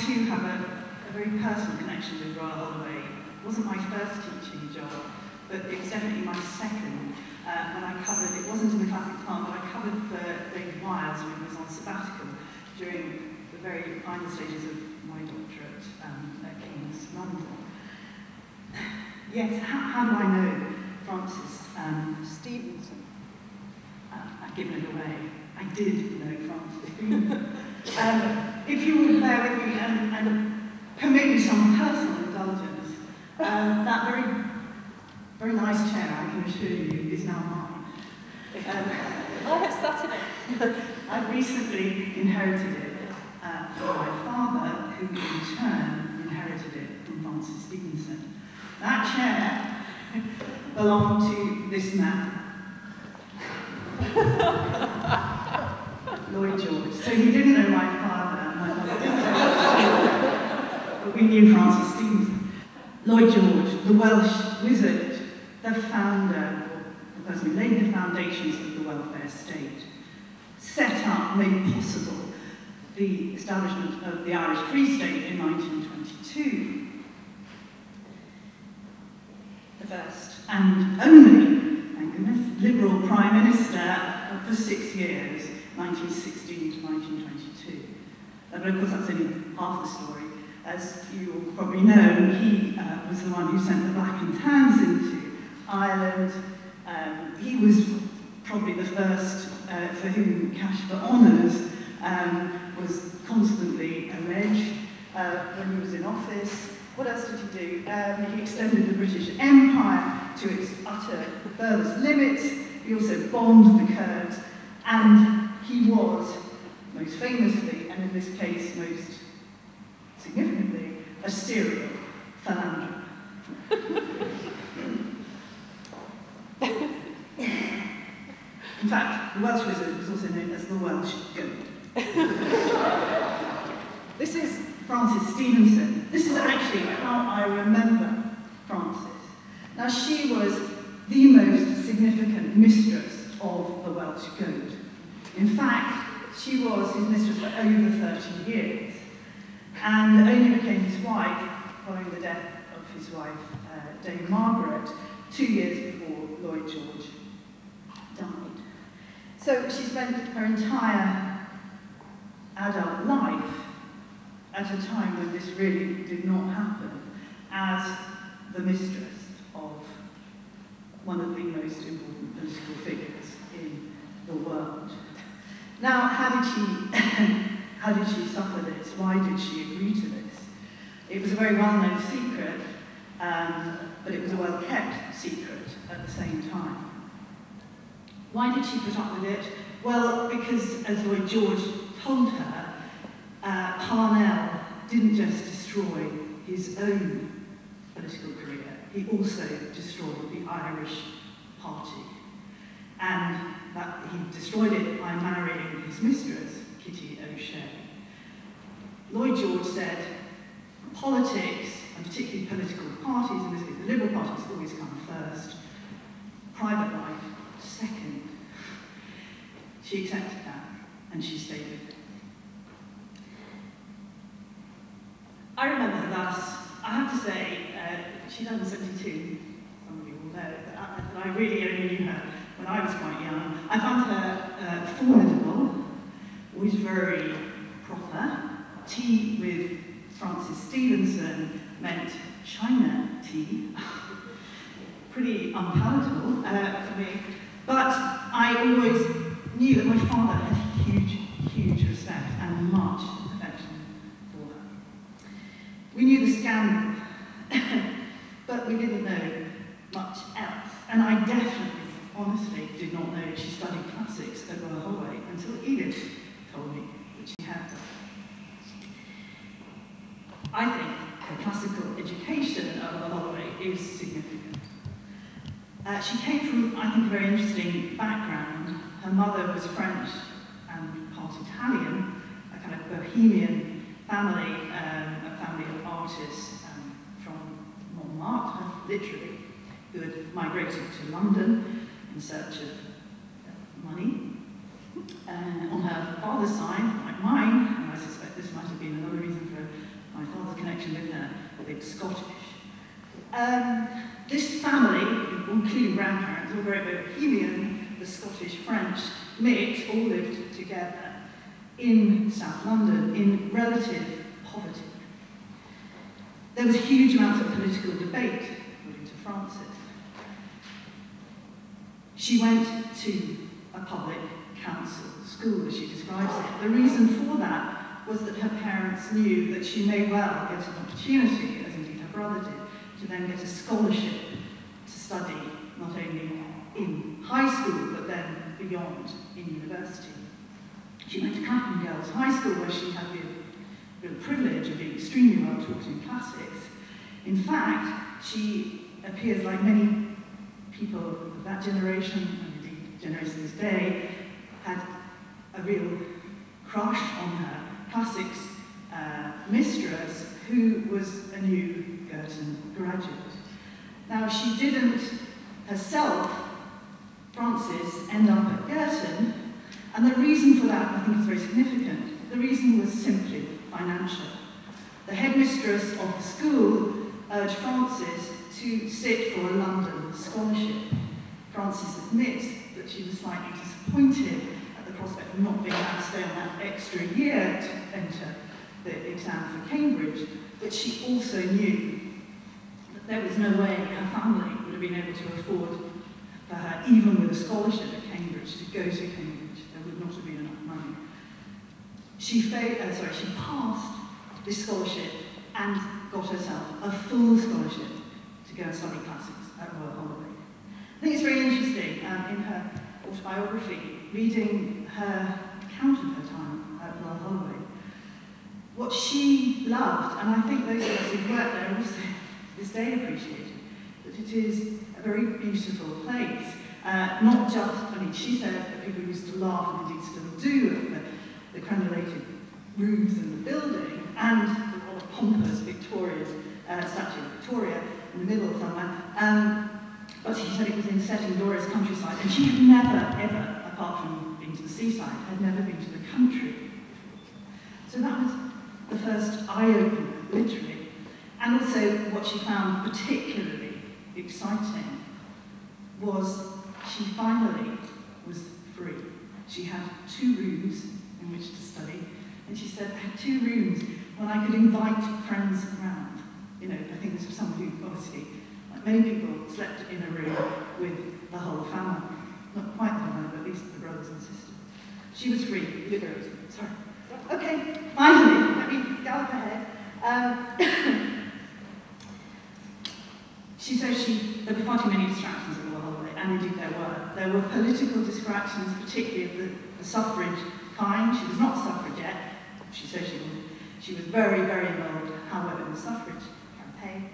too have a very personal connection with Royal Holloway. It wasn't my first teaching job, but it was definitely my second. When I covered, it wasn't in the classics part, but I covered for David Wiles when he was on sabbatical during the very final stages of my doctorate at King's London. Yes, how do I know Frances Stevenson? I've given it away. I did know Frances Stevenson. If you would bear with me and permit me some personal indulgence, that very nice chair, I can assure you, is now mine. I have sat in it. I recently inherited it from my father, who in turn inherited it from Frances Stevenson. That chair belonged to this man, Lloyd George. So he didn't know my father, and my mother didn't know, but we knew Frances Stevenson. Lloyd George, the Welsh wizard, the founder, the person who laid the foundations of the welfare state, set up, made possible the establishment of the Irish Free State in 1922. The first and only, thank goodness, Liberal Prime Minister for 6 years, 1916 to 1922. But of course that's only half the story. As you all probably know, he was the one who sent the Black and Tans into Ireland. He was probably the first for whom cash for honours was constantly alleged when he was in office. What else did he do? He extended the British Empire to its utter furthest limits. He also bombed the Kurds, and he was, most famously, and in this case most significantly, a serial philanderer. In fact, the Welsh wizard was also known as the Welsh goat. This is Frances Stevenson. This is actually how I remember Frances. Now, she was the most significant mistress of the Welsh goat. In fact, she was his mistress for over 30 years, and only became his wife following the death of his wife, Dame Margaret, 2 years before Lloyd George died. So she spent her entire adult life at a time when this really did not happen as the mistress of one of the most important political figures in the world. Now, how did she suffer this? Why did she agree to this? It was a very well-known secret, but it was a well-kept secret at the same time. Why did she put up with it? Well, because, as Lloyd George told her, Parnell didn't just destroy his own political career, he also destroyed the Irish Party. And that he destroyed it by marrying his mistress, Kitty O'Shea. Lloyd George said, politics, and particularly political parties, in this case the Liberal parties, always come first. Private life, second. She accepted that, and she stayed with it. I remember her thus. I have to say, she died in 72, some of you will know, but I really only knew her when I was quite young. I found her formidable, always very proper. Tea with Frances Stevenson meant China tea. Pretty unpalatable for me. But I always knew that my father had huge, huge respect and much affection for her. We knew the scandal, but we didn't know much else. And I definitely, honestly, did not know she studied classics at Royal Holloway until Edith told me that she had done. I think her classical education at Royal Holloway is significant. She came from, I think, a very interesting background. Her mother was French and part Italian, a kind of bohemian family, a family of artists from Montmartre, literally, who had migrated to London in search of money. On her father's side, like mine, and I suspect this might have been another reason for connection with her, I think Scottish. This family, including grandparents, were very bohemian, the Scottish-French mix, all lived together in South London in relative poverty. There was huge amounts of political debate, according to Frances. She went to a public council school, as she describes it. The reason for that was that her parents knew that she may well get an opportunity, as indeed her brother did, to then get a scholarship to study not only in high school, but then beyond in university. She went to Clapham Girls' High School, where she had the real privilege of being extremely well taught in classics. In fact, she appears like many people of that generation, and indeed generations today, had a real crush on her classics mistress, who was a new Girton graduate. Now, she didn't herself, Frances, end up at Girton, and the reason for that, I think, is very significant. The reason was simply financial. The headmistress of the school urged Frances to sit for a London scholarship. Frances admits that she was slightly disappointed at the prospect of not being able to stay on that extra year to enter the exam for Cambridge, but she also knew that there was no way her family would have been able to afford for her, even with a scholarship at Cambridge, to go to Cambridge. There would not have been enough money. She passed this scholarship and got herself a full scholarship to go and study classics at Royal Holloway. I think it's very interesting in her autobiography, reading her account of her time at Royal Holloway. What she loved, and I think those of us who work there also to this day appreciate it, that it is a very beautiful place. Not just, I mean, she said that people used to laugh, and indeed still do, at the crenulated roofs in the building, and the rather pompous Victoria's statue of Victoria in the middle somewhere. But she said it was in setting glorious countryside, and she had never, ever, apart from being to the seaside, had never been to the country before. So that was the first eye-opener, literally. And also what she found particularly exciting was she finally was free. She had 2 rooms in which to study, and she said, I had 2 rooms when I could invite friends around. You know, I think this was someone who obviously, like many people, slept in a room with the whole family. Not quite the family, but at least the brothers and sisters. She was free. Sorry. Okay, finally, let me gallop ahead. She says there were far too many distractions at Royal Holloway, and indeed there were. There were political distractions, particularly of the suffrage kind. She was not a suffragette. She said she was. She was very, very involved, however, in the suffrage campaign.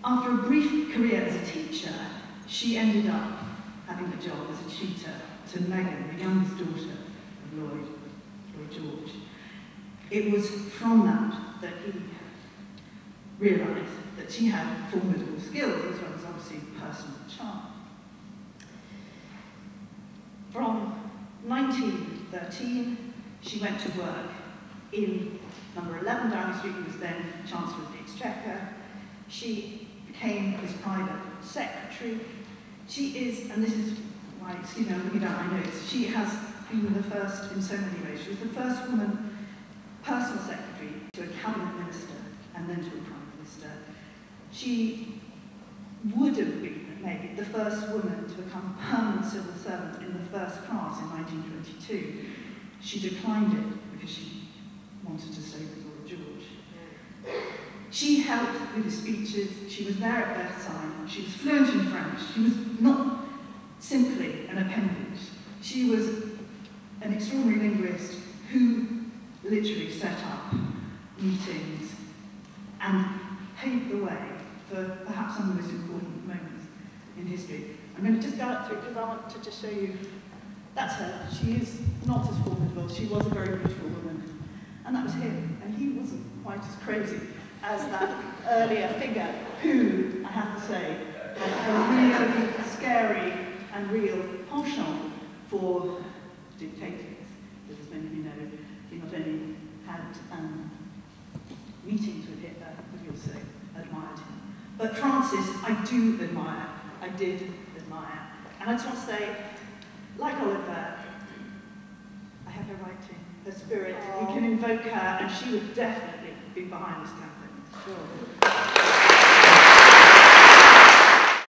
After a brief career as a teacher, she ended up having a job as a tutor to Megan, the youngest daughter of Lloyd George. It was from that he realised that she had formidable skills as well as obviously personal charm. From 1913, she went to work in number 11 Downing Street, who was then Chancellor of the Exchequer. She became his private secretary. She is, and this is why, excuse me, I'm looking down my notes, she has been the first in so many ways. She was the first woman personal secretary to a cabinet minister and then to a prime minister. She would have been, maybe, the first woman to become a permanent civil servant in the first class in 1922. She declined it because she wanted to stay with Lloyd George. She helped with his speeches. She was there at bedside. She was fluent in French. She was not simply an appendage. She was an extraordinary linguist who literally set up meetings and paved the way for perhaps some of the most important moments in history. I'm going to just gallop through because I want to just show you, that's her. She is not as formidable. She was a very beautiful woman. And that was him. And he wasn't quite as crazy as that earlier figure who, I have to say, had a really scary and real penchant for dictators. As many of you know, he not only had meetings you'll say, admired him. But Frances, I do admire. I did admire. And I just want to say, like Oliver, I have her writing, her spirit. We can invoke her, and she would definitely be behind this campaign. Sure.